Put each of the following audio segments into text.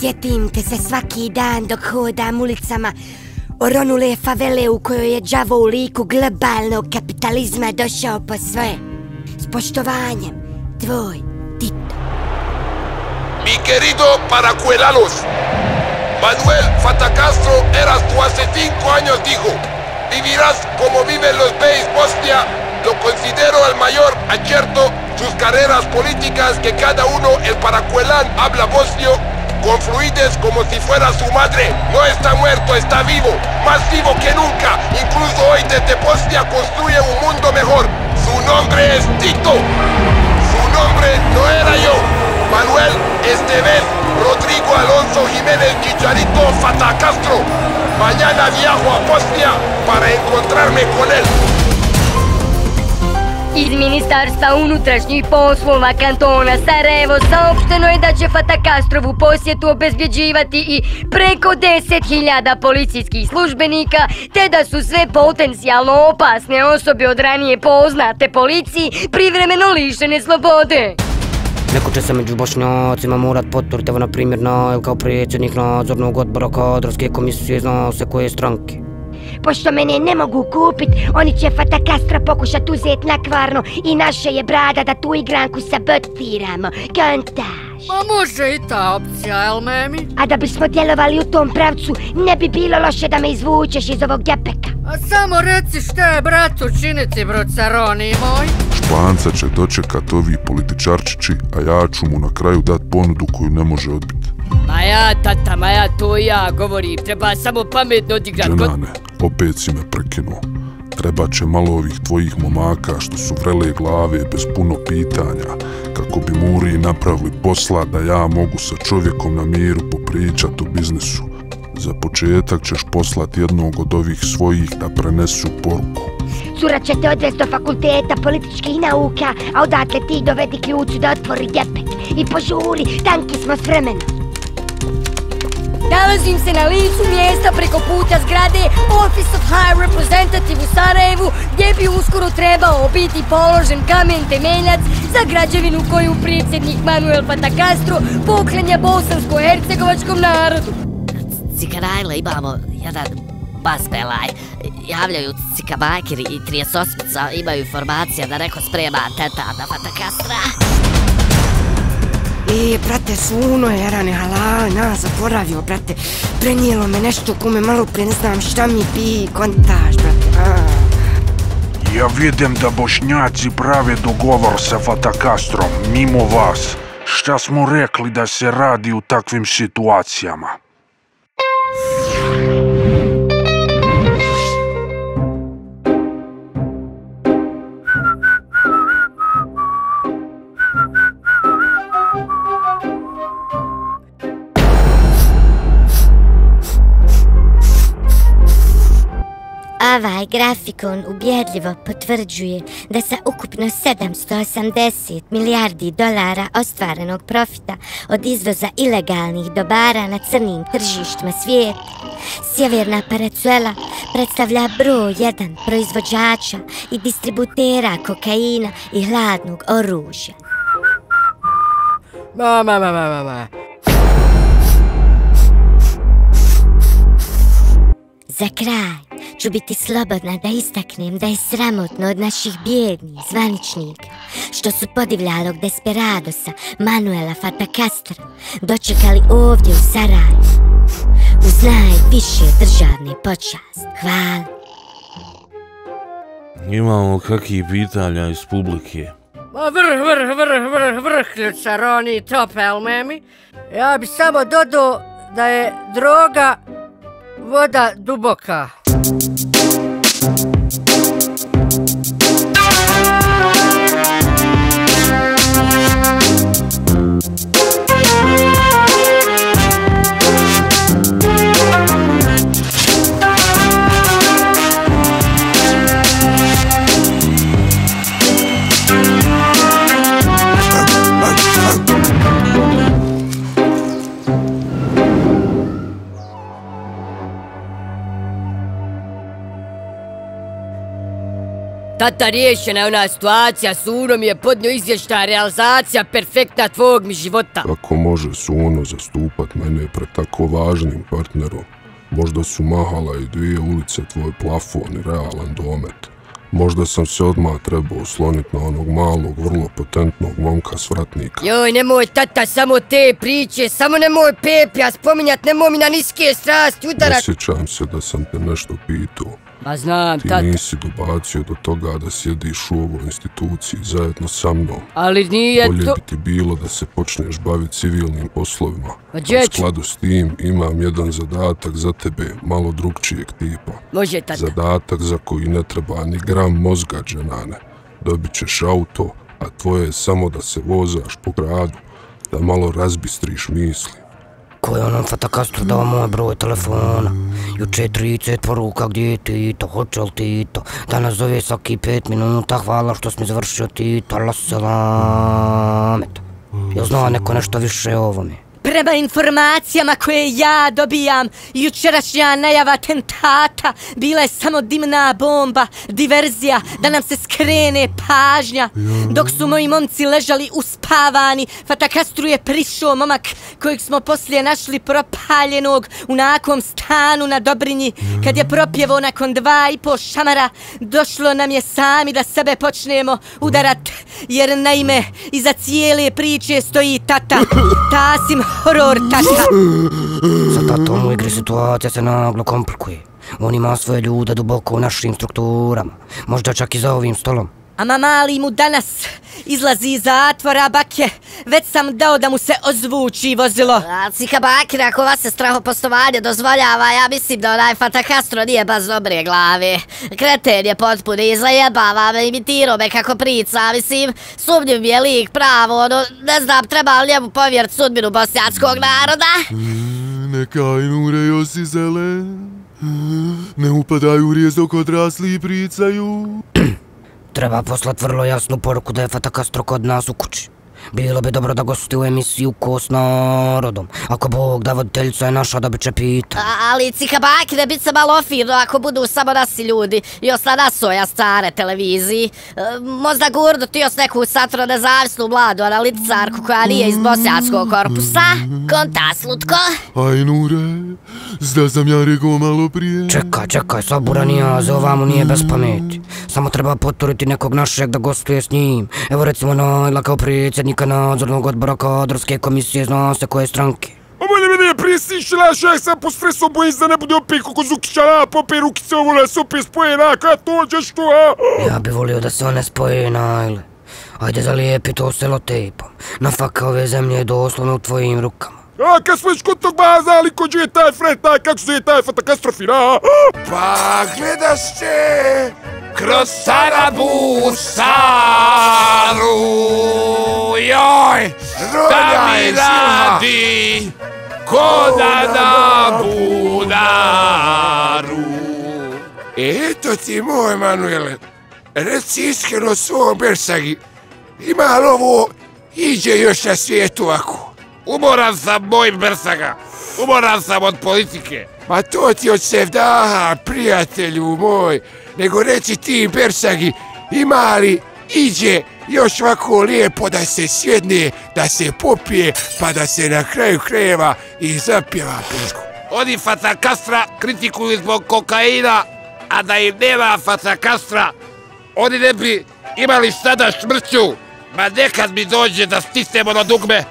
Sjetim te se svaki dan dok hodam ulicama oronule favele u kojoj je đavo u liku globalnog kapitalizma došao po sve. S poštovanjem, tvoj Tito. Mi querido paracuelanos, Manuel Fatacastro eras tú hace 5 años, dijo. Vivirás como viven los beyes Bosnia. Lo considero el mayor acierto. Sus carreras políticas que cada uno, el paracuelán, habla bosnio, con fluidez como si fuera su madre. No está muerto, está vivo, más vivo que nunca. Incluso hoy desde Bosnia construye un mundo mejor. Su nombre es Tito. Su nombre no era yo. Manuel Esteban Rodrigo Alonso Jiménez Chicharito Fatacastro. Mañana viajo a Bosnia para encontrarme con él. Iz Ministarstva unutrašnjih poslova kantona Sarajevo saopšteno je da će Fatacastrovu posjetu obezbjeđivati i preko 10.000 policijskih službenika, te da su sve potencijalno opasne osobe od ranije poznate policiji privremeno lišene slobode. Neko će se među Bošnjacima morat poturiti, evo na primjer kao predsjednik nadzornog odbora kadrovske komisije, zna se koje stranke. Pošto mene ne mogu kupit, oni će Fatacastra pokušat uzet nakvarno i naše je brada da tu igranku sabotiramo. Kontaš? Pa može i ta opcija, jel memi? A da bismo djelovali u tom pravcu, ne bi bilo loše da me izvučeš iz ovog djepeka. A samo reci šta je brat učiniti, brocaroni moj? Španca će dočekat ovi političarčići, a ja ću mu na kraju dat ponudu koju ne može odbiti. Ma ja, tata, ma ja, to ja govorim, treba samo pametno odigrat. Dženane, opet si me prekinuo. Treba će malo ovih tvojih momaka što su vrele glave bez puno pitanja, kako bi Muri napravili posla da ja mogu sa čovjekom na miru popričat o biznisu. Za početak ćeš poslati jednog od ovih svojih da prenesu poruku. Cura će te odvesti do fakulteta političkih nauka, a odatle ti dovedi ključu da otvori djepek. I požuri, tanki smo s vremenom. Nalazim se na licu mjesta preko puta zgrade Office of High Representative u Sarajevu, gdje bi uskoro trebao biti položen kamen temeljac za građevinu koju predsjednik Manuel Fatacastro poklanja bosansko-hercegovačkom narodu. Cikarajle, imamo jedan basbelaj. Javljaju cikabajkiri i 38-ica, imaju informacija da neko sprema atentat na Fatacastra. Brate, suno je, Jarane, halal, nas zaboravio, brate. Prenijelo me nešto kome malo prije ne znam šta mi bi, kontaž, brate. Ja vidim da Bošnjaci prave dogovor sa Fatacastrom, mimo vas. Šta smo rekli da se radi u takvim situacijama? Ovaj grafikon ubjedljivo potvrđuje da sa ukupno 780 milijardi dolara ostvarenog profita od izvoza ilegalnih dobara na crnim tržištima svijeta, Sjeverna Paracuela predstavlja broj 1 proizvođača i distributera kokaina i hladnog oružja. Za kraj ću biti slobodna da istaknem da je sramotno od naših bijednih zvaničnika što su podivljalog desperadosa Manuela Fatacastra dočekali ovdje u Sarajevu uz najviše državne počasti. Hvala. Imamo kakvih pitanja iz publike? Vrh, ljucaroni, top, jel memi? Ja bi samo dodao da je droga voda duboka. Tata, riješena je ona situacija, Suno mi je podnio izvještaj, realizacija perfektna tvojeg mi života. Kako može Suno zastupat mene pred tako važnim partnerom? Možda su mahala i 2 ulice tvoj plafon i realan domet. Možda sam se odmah trebao oslonit na onog malog, vrlo potentnog momka s vratnika. Joj, nemoj tata, samo te priče, samo nemoj Pepija spominjat, nemoj mi na niske strasti udarat. Osjećam se da sam te nešto pitao. Ma znam, Ti tata. nisi dobacio do toga da sjediš u ovoj instituciji zajedno sa mnom. Ali nije Bolje to... bi ti bilo da se počneš baviti civilnim poslovima. Ma U djeć. skladu s tim imam jedan zadatak za tebe, malo drugčijeg tipa. Može, tata. Zadatak za koji ne treba ni gram mozga, dženane. Dobit ćeš auto, a tvoje je samo da se vozaš po gradu, da malo razbistriš misli. Ko je onom Fatakastru dao moj broj telefona? Juče 30 poruka, gdje je Tito, hoće li Tito? Danas zove svaki 5 minuta, hvala što si mi završio Tito, Allah selamet. Jel zna neko nešto više o ovome? Prema informacijama koje ja dobijam, jučerašnja najava atentata bila je samo dimna bomba, diverzija, da nam se skrene pažnja. Dok su moji momci ležali uspavani, Fatakastru je prišao momak kojeg smo poslije našli propaljenog u nekom stanu na Dobrinji. Kad je propjevao nakon 2,5 šamara, došlo nam je sami da sebe počnemo udarat, jer naime iza cijele priče stoji tata, Tasim Horor tata. Sa tatom u igri situacija se naglo komplikuje. On ima svoje ljude duboko u našim strukturama, možda čak i za ovim stolom. Ama mali mu danas izlazi iz zatvora, bake. Već sam dao da mu se ozvuči vozilo. Cika Bakir, ako vas se strahopostovanje dozvoljava, ja mislim da onaj Fatakastro nije baš dobre glave. Kreten je potpuni, zajebava me, imitirao me kako prica, mislim, sumnjiv mi je lik pravo, ono, ne znam, treba li njemu povjerit sudbinu bošnjačkog naroda? Neka Ajnure Josi zelen, ne upadaju u riječ dok odrasli pričaju. Treba poslat vrlo jasnu poruku da je Fatakastro kod nas u kući. Bilo bi dobro da gosti u emisiju Ko s narodom. Ako Bog da voditeljica je naša da bi će pita. Ali Cika Bakire, bit se malo ofirno ako budu samo nasi ljudi i osla nasoja stare televiziji. Možda gurdu ti os neku satro nezavisnu mladu analitičarku koja nije iz bošnjačkog korpusa. Konta, Slutko? Ajnure, zda sam ja rekao malo prije. Čekaj, saburan ja, za ovamo nije bez pameti. Samo treba poturiti nekog našeg da gostuje s njim. Evo recimo Najla kao predsjednika nadzornog odbora kadrovske komisije, zna se koje stranke. Bolje mi nije prislišila, što ja sam po stresu bojim da ne bude opet kako Zukića popej rukice ovo nas opet spojena, kad dođeš tu, a? Ja bi volio da se one spoje, Najle. Ajde zalijepi to selotejpom. Nafaka ove zemlje je doslovno u tvojim rukama. A kad smo već kod tog baza, ali ko je taj Fred, taj kako se zove taj Fatakastro, a? Pa gledaš će kroz Sarabu Saru, joj, šta mi radi, ko da na budaru. Eto ti moj, Manuele, reci iskreno svom Bersagi, ima li ovo iđe još na svijetu ovako? Umoran sam, moj Bersaga, umoran sam od politike. Ma to ti od sevdaha, prijatelju moj, nego reci ti Bersagi, ima li iđe još ovako lijepo da se sjedne, da se popije, pa da se na kraju krajeva i zapjeva pesmu. Oni Fatakastra kritikuju zbog kokaina, a da im nema Fatakastra, oni ne bi imali sada šmrću. Ma nekad mi dođe da stisnemo na dugme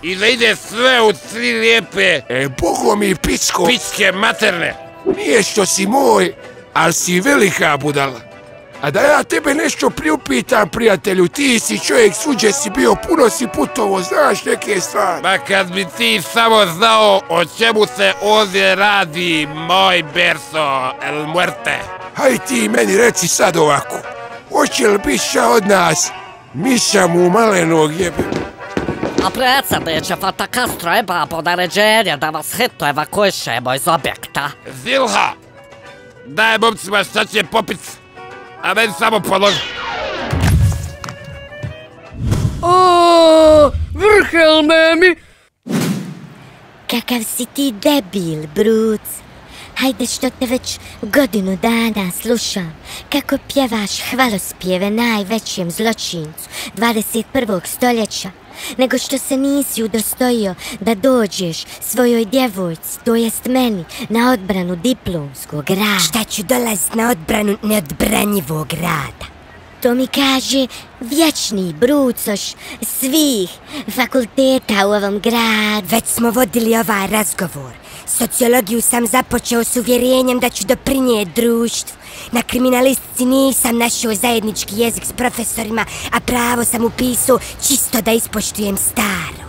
i da ide sve u 3 lijepe, bogo mi pičko, pičke materne. Nije što si moj, ali si velika budala. A da ja tebe nešto priupitam, prijatelju, ti si čovjek, suđe si bio, puno si putovo, znaš neke stvari. Ma kad bi ti samo znao o čemu se ovdje radi, moj Berso el Muerte. Haj ti meni reci sad ovako, hoće li biša od nas miša mu malenog jebe? A predsjedniče Fatakastro ima po naređenje da vas hitno evakuišemo iz objekta. Zilha, daj momcima šta će popit, a meni samo položi. Vrhel memi! Kakav si ti debil, Bruc. Hajde što te već godinu dana slušam, kako pjevaš hvalospjeve najvećem zločincu 21. stoljeća, nego što se nisi udostojio da dođeš svojoj djevojci, to jest meni, na odbranu diplomskog rada. Šta ću dolazit na odbranu neodbranjivog rada? To mi kaže vječni brucoš svih fakulteta u ovom gradu. Već smo vodili ovaj razgovor. Sociologiju sam započeo s uvjerenjem da ću doprinijeti društvu. Na kriminalistici nisam našao zajednički jezik s profesorima, a pravo sam upisao čisto da ispoštujem staro.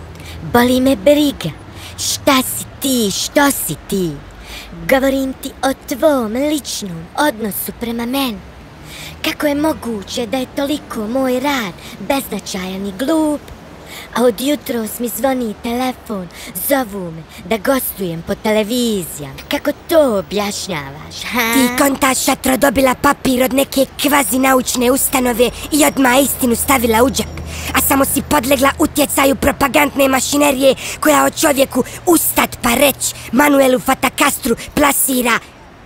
Boli me briga. Šta si ti, što si ti? Govorim ti o tvom ličnom odnosu prema meni. Kako je moguće da je toliko moj rad beznačajan i glup? A od jutros mi zvoni telefon, zovu me da gostujem po televizijama. Kako to objašnjavaš, ha? Ti kontaš šatro dobila papir od neke kvazi naučne ustanove i odmah istinu stavila u džep. A samo si podlegla utjecaju propagandne mašinerije koja o čovjeku ustat pa reć Manuelu Fatacastru plasira: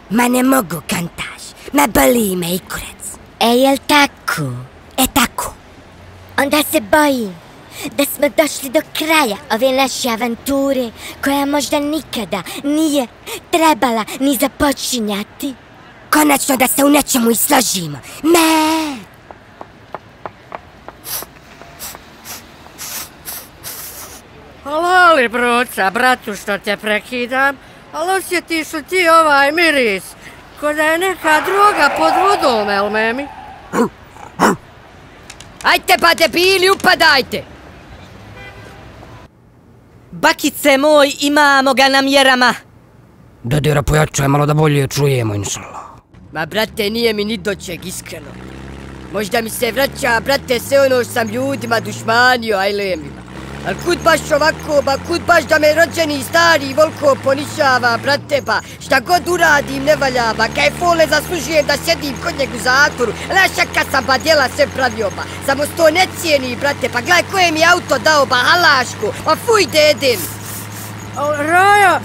ma ne mogu, kontaš, ma boli me i kurac. Jel tako? Tako. Onda se bojim da smo došli do kraja ove naše avanture, koja možda nikada nije trebala ni započinjati. Konačno da se u nečemu i složimo. Me! Halali, bruca, bratu, što te prekidam, ali osjetiš li ti ovaj miris? Ko da je neka droga pod vodom, el memi? Ajte pa debili, upadajte! Bakice moj, imamo ga na mjerama. Dadira, pojačaj malo da bolje čujemo, inšallah. Ma brate, nije mi ni dočeg, iskreno. Možda mi se vraća, brate, sve ono što sam ljudima dušmanio, ajlemima. Al kud baš ovako, ba kud baš da me rođeni stari volko ponišava, brate, pa šta god uradim ne valja, ba kaj fole zaslužujem da sjedim kod njeg u zatvoru, naša kad sam pa djela sve pravio, ba samo to ne cijeni, brate, pa gledaj koje mi auto dao, ba halašku, pa fuj dedem. Raja,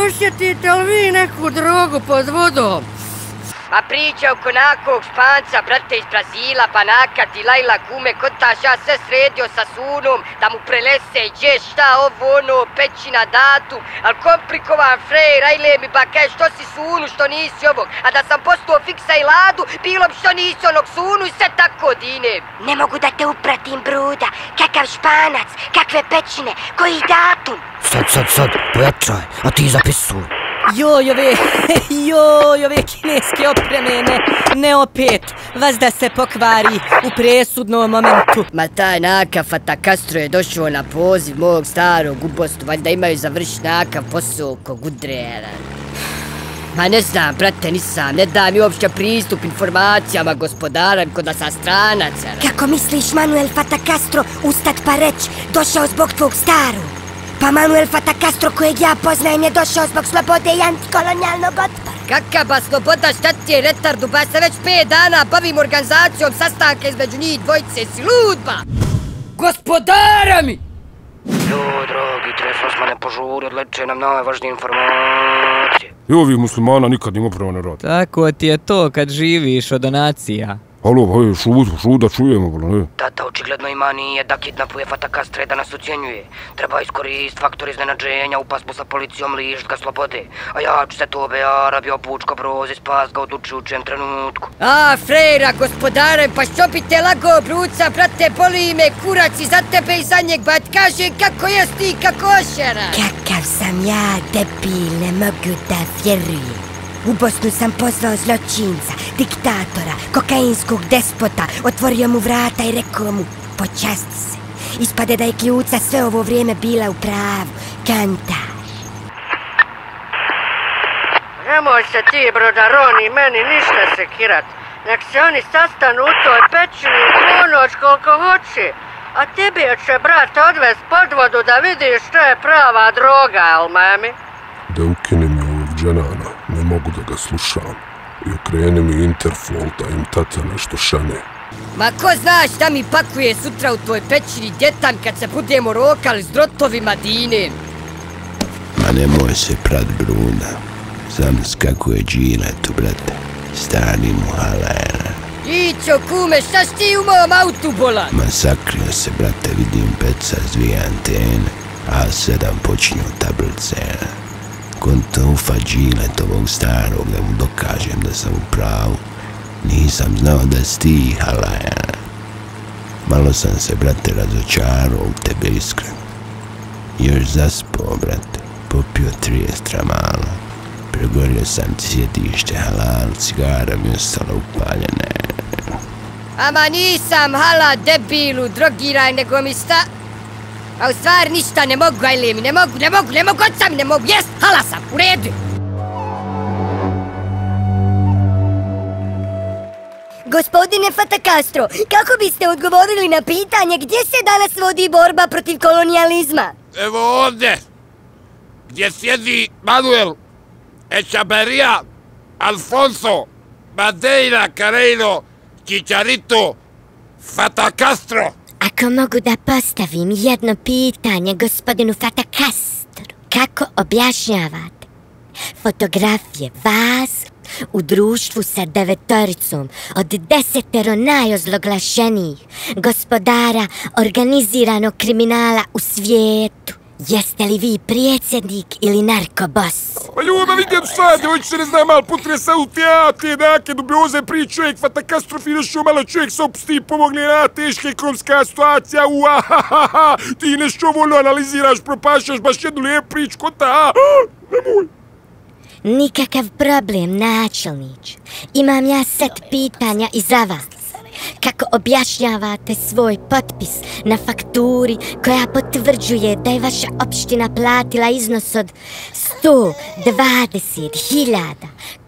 osjetite li vi neku drogu pod vodom? Ma priča oko nakog Španca, brate, iz Brazila, pa nakad i Lajla kume, kontaš ja sve sredio sa sunom, da mu prelese, gdje, šta, ovo, ono, pećina, datum, al komplikovan frej, rajle mi, ba kaj, što si sunu, što nisi ovog, a da sam postao fiksa i ladu, bilo bi što nisi onog sunu i sve tako dinem. Ne mogu da te upratim, bruda, kakav Španac, kakve pećine, koji datum? Sad, pojačaj, a ti zapisuj. Joj, ove kineske opreme, ne opet, vas da se pokvari u presudnom momentu. Ma taj nakav Fatacastro je došao na poziv mog starog ubostu, valjda imaju završiti nakav posao ko gudrera. Ma ne znam, brate, nisam, ne da mi uopće pristup informacijama gospodara, ko da sam stranac. Kako misliš, Manuel Fatacastro ustat pa reć, došao zbog tvog starog? Pa Manuel Fatacastro kojeg ja poznajem je došao zbog slobode i antikolonijalnog otpora. Kaka ba sloboda, šta ti je retardu, ba se već 5 dana bavim organizacijom sastanka između njih dvojice, si lud ba! Gospodara mi! Drogi, tresla smo ne požuri, odleče nam najvažnije informacije. I ovih muslimana nikad nima pravo ne radi. Tako ti je to kad živiš od donacija. Halo, hej, šut da čujemo, bolo, ne? Tata očigledno ima nije da kidnapuje Fatacastra i da nas ucijenjuje. Treba iskorist faktor iznenađenja, upast mu sa policijom, lišt ga slobode. A ja ću se tobe Arabi obučko brozi, spas ga u odlučujućem trenutku. A, frejra, gospodare, pa što bi te lago, bruca, brate, boli me kurac i za tebe i za njeg, ba kaže kako jes ti, kako ošera. Kakav sam ja, debil, ne mogu da vjerujem. U Bosnu sam pozvao zločinca, diktatora, kokainskog despota, otvorio mu vrata i rekao mu, počasti se. Ispade da je kljuca sve ovo vrijeme bila u pravu, kantaš. Nemoj se ti, brodaroni, meni ništa sekirat. Nek se oni sastanu u toj pećini u ponoć koliko hoće. A tebi će brat odvest pod vodu da vidiš što je prava droga, al mami? Da ukine mi ovog dženana, ne mogu da ga slušam. I okreni mi Interfol da im tata nešto šane. Ma ko zna šta mi pakuje sutra u tvoj pećini djetan kad se budemo rokali s drotovima dinem? Ma nemoj se prat, Bruna. Zamisli kako je džiletu, brate. Stani mu halera. Ićo, kume, šta si ti u mom autu, bolan? Ma sakrio se, brate, vidim peca s 2 antene, A7 počinju tablice. Konto ufa džiletovog starog da mu dokažem da sam u pravu. Nisam znao da si ti halera. Malo sam se, brate, razočarao u tebe iskreno. Još zaspao, brate, popio 30 tramala. Pregorio sam sjedište halal, cigara mi ostala upaljene. Ama nisam hala debilu, drogiraj, nego mi sta... A u stvari ništa ne mogu, ajle mi, ne mogu, oca mi ne mogu, jest, hala sam, u redu. Gospodine Fatacastro, kako biste odgovorili na pitanje gdje se danas vodi borba protiv kolonijalizma? Evo ovdje, gdje sjedi Manuel Echavarría, Alfonso, Madeira, Carreiro, Chicharito, Fatacastro. Ako mogu da postavim jedno pitanje gospodinu Fatacastru, kako objašnjavate fotografije vas u društvu sa 9 od 10 najozloglašenijih gospodara organiziranog kriminala u svijetu? Jeste li vi predsjednik ili narkobos? Pa ljubav, vidim sad, hoće se ne znam malo putresa u teatre, neke dubioze priče, čovjek Fatacastrofirošao, malo čovjek se opusti i pomogne na teška ekonomska situacija, uahahaha, ti nešto volno analiziraš, propašaš baš jednu lijepu priču, ko ta, nemoj. Nikakav problem, načelnič. Imam ja set pitanja i za vas. Kako objašnjavate svoj potpis na fakturi koja potvrđuje da je vaša opština platila iznos od 120.000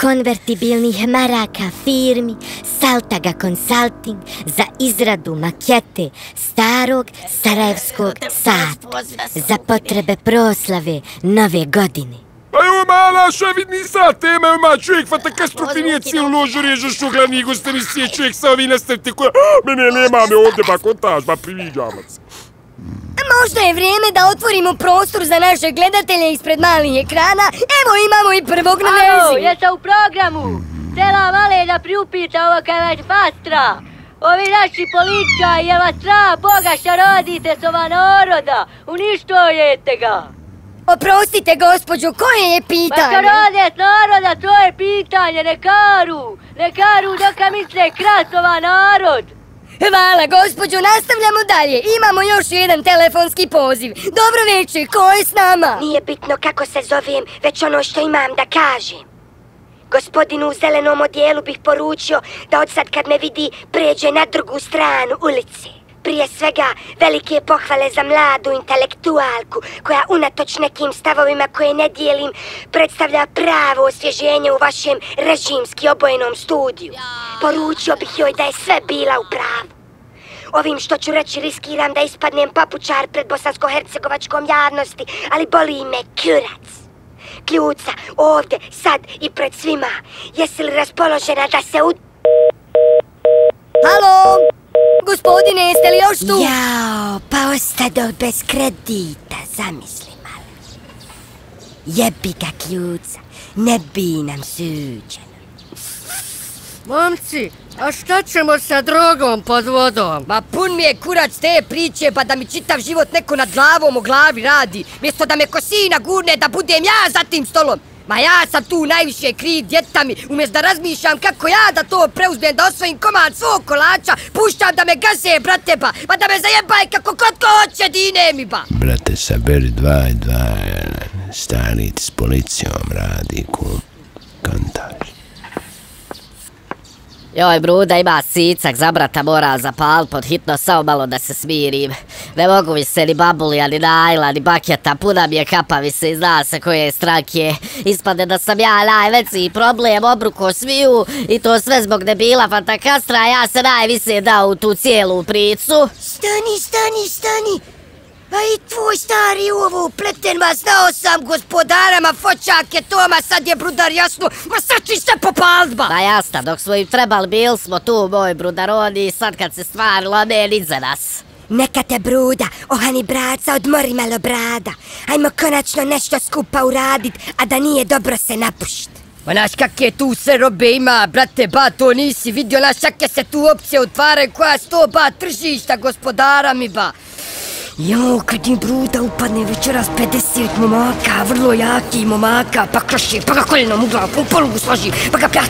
konvertibilnih maraka firmi Saltaga Consulting za izradu makete starog sarajevskog sata za potrebe proslave Nove godine? Pa evo mala, šta vidni sad tema, ima čovjek Fatacastro nije cijelu ložu režeš u glavni gostani sije čovjek sa ovi nastavite koja... Mene nema me ovdje, ba kontaž, ba priviđamo se. Možda je vrijeme da otvorimo prostor za naše gledatelje ispred malih ekrana. Evo imamo i prvog na vezi. Alo, jesam u programu. Htjela male da priupita ovo kaj vas fastra. Ovi naši političari, je vas strah Boga šta radite s ova naroda? Uništujete ga. Oprostite, gospođo, koje je pitanje? Pa što rade s naroda, to je pitanje, ne karu doka misle kras ova narod. Hvala, gospođo, nastavljamo dalje. Imamo još jedan telefonski poziv. Dobro večer, ko je s nama? Nije bitno kako se zovem, već ono što imam da kažem. Gospodinu u zelenom odijelu bih poručio da od sad kad me vidi pređe na drugu stranu ulice. Prije svega, velike pohvale za mladu intelektualku koja unatoč nekim stavovima koje ne dijelim predstavlja pravo osvježenje u vašem režimski obojenom studiju. Poručio bih joj da je sve bila u pravu. Ovim što ću reći riskiram da ispadnem papučar pred bosansko-hercegovačkom javnosti, ali boli me kurac. Kljuca, ovdje, sad i pred svima. Jesi li raspoložena da se Halo? Gospodine, jeste li još tu? Jao, pa ostado bez kredita, zamisli malo. Jebi ga kljuca, ne bi nam suđeno. Momci, a šta ćemo sa drogom pod vodom? Ma pun mi je kurac te priče, pa da mi čitav život neko nad glavom o glavi radi. Mjesto da me kosina gurne da budem ja za tim stolom. Ma ja sam tu najviše kriv, djeta mi, umjesto da razmišljam kako ja da to preuzmem, da osvojim komad svog kolača, puštam da me gaze, brate, pa da me zajebaj kako kod ko hoće, dine mi ba. Brate, saberi 2 i 2, stanic s policijom radi, kontaž. Joj, bruda, ima sicak, za brata mora zapal pod hitno, samo malo da se smirim. Ne mogu mi se ni babulija, ni najla, ni bakjeta, puna mi je kapa, mi se i zna se koje stranke. Ispade da sam ja najveći problem, obruko sviju i to sve zbog debila Fatacastra, a ja se najvise dao u tu cijelu priču. Stani! A i tvoj stari u ovu pleten, ma znao sam gospodarama, fočake, Toma, sad je brudar jasno, ma sad ćeš se popalt ba! Pa jasno, dok smo im trebali, bili smo tu, moj brudaroni, sad kad se stvari lome, ni za nas. Neka te bruda, ohani braca, odmori malo brada. Ajmo konačno nešto skupa uradit, a da nije dobro se napušt. Ma naš kakje tu sve robe ima, brate, ba, to nisi vidio, naš kakje se tu opcije otvaraju, koja sto, ba, tržišta, gospodara mi, ba. Jo, kad im bruda upadne večeras 50 momaka, vrlo jaki momaka, pa kroši, pa ga koljenom u glavu, polugu složi, pa ga pljah,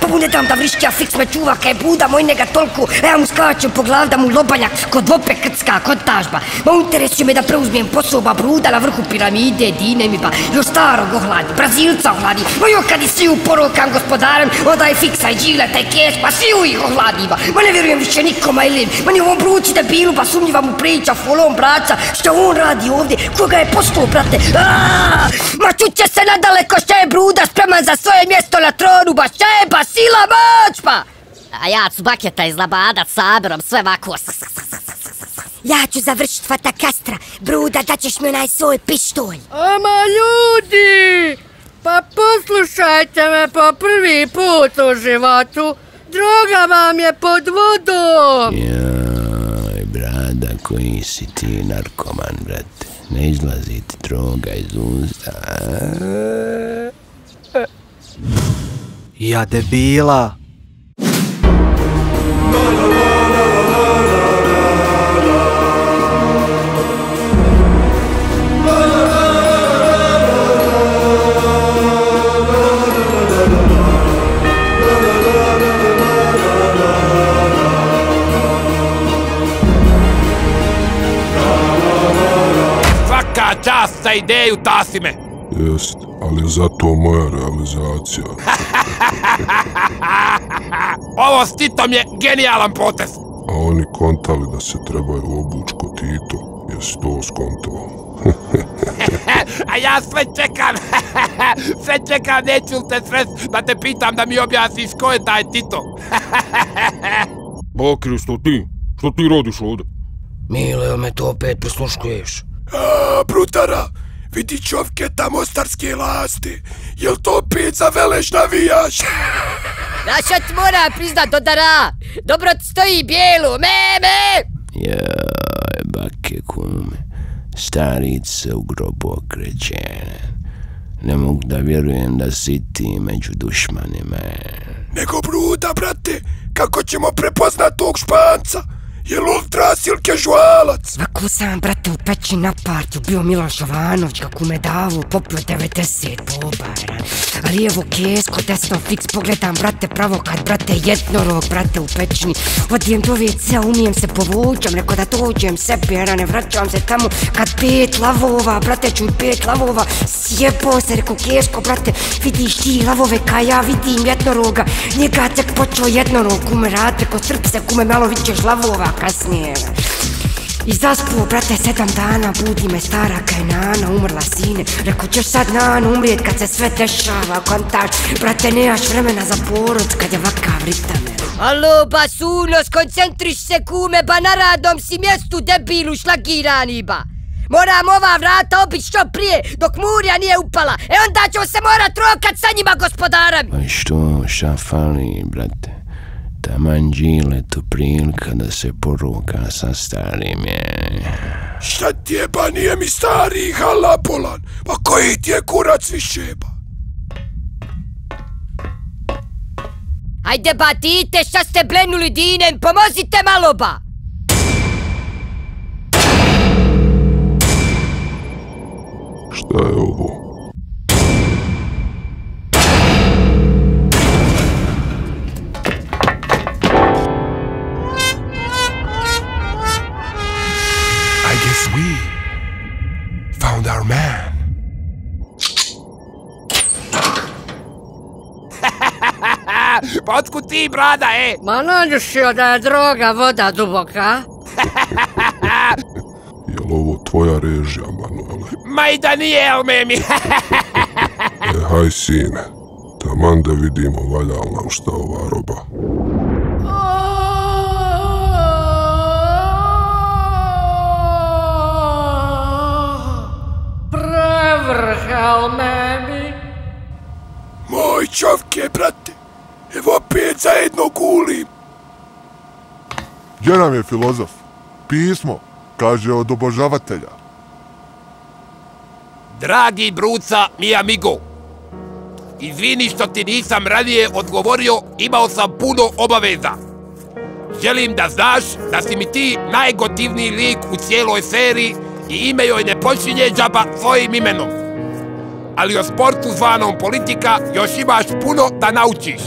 pa mu ne dam da vrišća, fiks me čuva, kaj je bruda moj njega tolku, a ja mu skačem po glav da mu lobaljak kod lope krcka, kod tažba. Ma interesuje me da preuzmijem posoba bruda na vrhu piramide, dine mi ba, još starog ohladi, Brazilca ohladi, ma jo kad i svi porokam gospodarem, onda je fiksa i džileta i keš, pa svi ih ohladi ba, ma ne vjerujem više nikoma ilim, ma ni ovom bruci debilu, pa sumnjiva mu priča, folom braca, što on radi ovdje, koga je postao, brate, ma čuće se nadaleko, šta je bruda spreman za svoje mjesto na tronu, ba šta je, ba sila moć, pa! A ja ću baketa izlabadat saberom, sve ovako. Ja ću završit Fatakastra, bruda, daćeš mi onaj svoj pištolj. Ama ljudi, pa poslušajte me po prvi put u životu, droga vam je pod vodom. Joj, brada, koji si ti narkoman, brate. Ne izlazi ti droga iz usta. Ja debila. Čast za ideju, Tasime! Jest, ali je zato moja realizacija. Ovo s Titom je genijalan potez! A oni kontali da se trebaju obuć ko Tito, jesi to skontovao? A ja sve čekam, neću te srest da te pitam da mi objasniš ko je taj Tito. Bakri, što ti radiš ovdje? Mile, jel me to opet prisluškuješ? Brutara, vidi čovjeka mostarske lasti, jel to opet za Veleš navijaš? Naša ti mora priznat, Dodara, dobro ti stoji bijelu, meme! Joj, bake kume, starice u grobu okrećene. Ne mogu da vjerujem da si ti među dušmanima. Nego bruda, brate, kako ćemo prepoznat tog Španca? Je ultras ili kežualac? Ovako sam, brate, u peći na partiju bio Miloš Jovanović, kako me davu, popio 90 bobara. A lijevo kesko, desno fiks, pogledam, brate, pravo kad, brate, jednorog, brate, u pećini. Odijem do WC-a, umijem se povučam, neko da dođem sebi, jer ne vraćam se tamo kad 5 lavova, brate, čuj 5 lavova, sjebo se, reko kesko, brate, vidiš ti lavove kaj ja vidim jednoroga, njega tek počeo jednorog, kume, rad, reko strp se, kume, malo vidiš lavova kasnije. I zaspuo, brate, 7 dana, budi me stara kaj nana, umrla sine. Reko, ćeš sad nana umrijet kad se sve dešava, kontač, brate, nemaš vremena za porod kad je vakav ritame. Alo, basuno, skoncentriš se, kume, ba na radom si mjestu, debilu, šlagirani, ba. Moram ova vrata obit što prije, dok murja nije upala, onda ćemo se morat rokat sa njima, gospodarami. Pa što, šta fali, brate? Taman džiletu prilika da se poruka sa starim je. Šta ti je, ba nije mi stari halapolan? Pa koji ti je kurac više, ba? Ajde, batite, šta ste blenuli dinem, pomozite malo, ba! Šta je ovo? We found our man. Pa otkud ti, brada, Ma nađušio da je droga voda duboka? Jel ovo tvoja režija, Manuele? Ma i da nije, Elmemi. Haj, sine, taman da vidimo valja li nam šta ova roba. Elmemi. Moj čovke, brate, evo opet zajedno gulim. Gdje nam je filozof? Pismo, kaže od obožavatelja. Dragi Bruca, mi amigo. Izvini što ti nisam ranije odgovorio, imao sam puno obaveza. Želim da znaš da si mi ti najgotivniji lik u cijeloj seriji i ime joj ne počinje džaba svojim imenom. Ali o sportu zvanom politika još imaš puno da naučiš.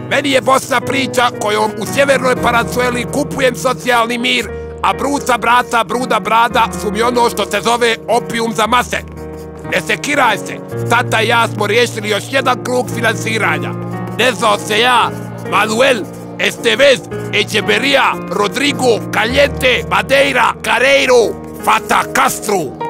Meni je Bosna priča kojom u sjevernoj Paracueli kupujem socijalni mir, a Bruca brata, Bruda brada su mi ono što se zove opijum za mase. Ne sekiraj se, tata i ja smo riješili još jedan krug finansiranja. Ne znao se ja, Manuel, Estevez, Echeverria, Rodrigo, Caliente, Madeira, Carreiro, Fata Castro.